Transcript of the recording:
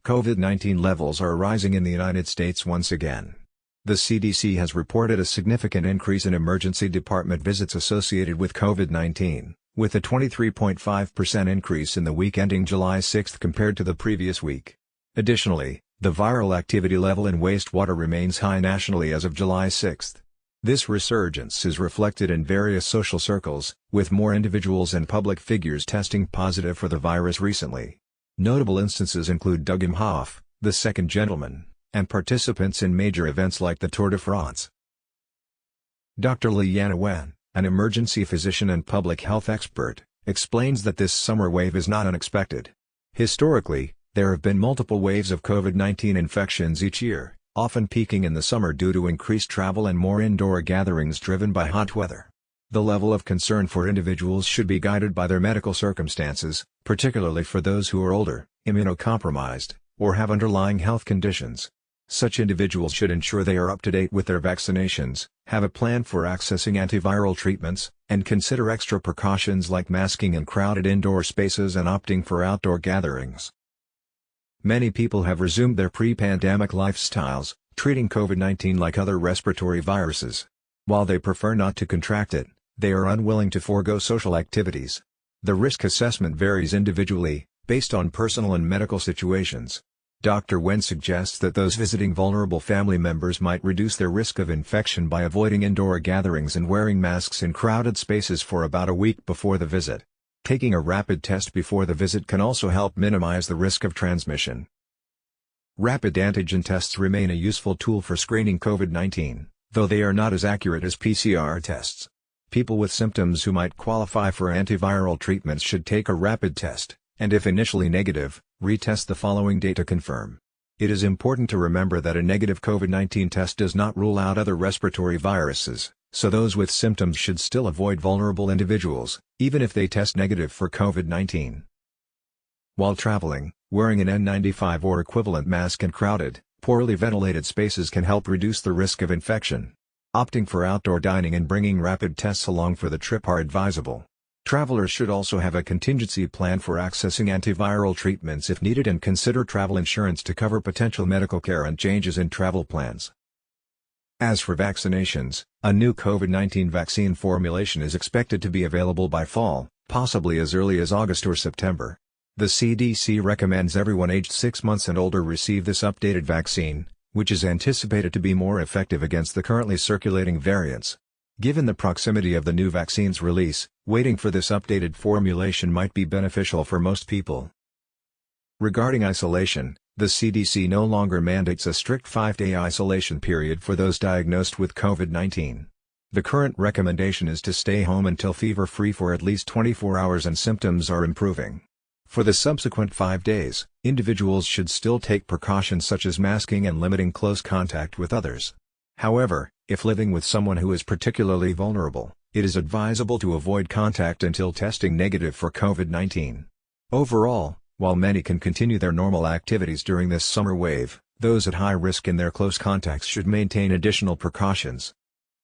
COVID-19 levels are rising in the United States once again. The CDC has reported a significant increase in emergency department visits associated with COVID-19, with a 23.5% increase in the week ending July 6 compared to the previous week. Additionally, the viral activity level in wastewater remains high nationally as of July 6. This resurgence is reflected in various social circles, with more individuals and public figures testing positive for the virus recently. Notable instances include Doug Imhoff, the Second Gentleman, and participants in major events like the Tour de France. Dr. Liana Wen, an emergency physician and public health expert, explains that this summer wave is not unexpected. Historically, there have been multiple waves of COVID-19 infections each year, often peaking in the summer due to increased travel and more indoor gatherings driven by hot weather. The level of concern for individuals should be guided by their medical circumstances, particularly for those who are older, immunocompromised, or have underlying health conditions. Such individuals should ensure they are up to date with their vaccinations, have a plan for accessing antiviral treatments, and consider extra precautions like masking in crowded indoor spaces and opting for outdoor gatherings. Many people have resumed their pre-pandemic lifestyles, treating COVID-19 like other respiratory viruses. While they prefer not to contract it, they are unwilling to forego social activities. The risk assessment varies individually, based on personal and medical situations. Dr. Wen suggests that those visiting vulnerable family members might reduce their risk of infection by avoiding indoor gatherings and wearing masks in crowded spaces for about a week before the visit. Taking a rapid test before the visit can also help minimize the risk of transmission. Rapid antigen tests remain a useful tool for screening COVID-19, though they are not as accurate as PCR tests. People with symptoms who might qualify for antiviral treatments should take a rapid test, and if initially negative, retest the following day to confirm. It is important to remember that a negative COVID-19 test does not rule out other respiratory viruses, so those with symptoms should still avoid vulnerable individuals, even if they test negative for COVID-19. While traveling, wearing an N95 or equivalent mask in crowded, poorly ventilated spaces can help reduce the risk of infection. Opting for outdoor dining and bringing rapid tests along for the trip are advisable. Travelers should also have a contingency plan for accessing antiviral treatments if needed and consider travel insurance to cover potential medical care and changes in travel plans. As for vaccinations, a new COVID-19 vaccine formulation is expected to be available by fall, possibly as early as August or September. The CDC recommends everyone aged 6 months and older receive this updated vaccine, which is anticipated to be more effective against the currently circulating variants. Given the proximity of the new vaccine's release, waiting for this updated formulation might be beneficial for most people. Regarding isolation, the CDC no longer mandates a strict 5-day isolation period for those diagnosed with COVID-19. The current recommendation is to stay home until fever-free for at least 24 hours and symptoms are improving. For the subsequent 5 days, individuals should still take precautions such as masking and limiting close contact with others. However, if living with someone who is particularly vulnerable, it is advisable to avoid contact until testing negative for COVID-19. Overall, while many can continue their normal activities during this summer wave, those at high risk in their close contacts should maintain additional precautions.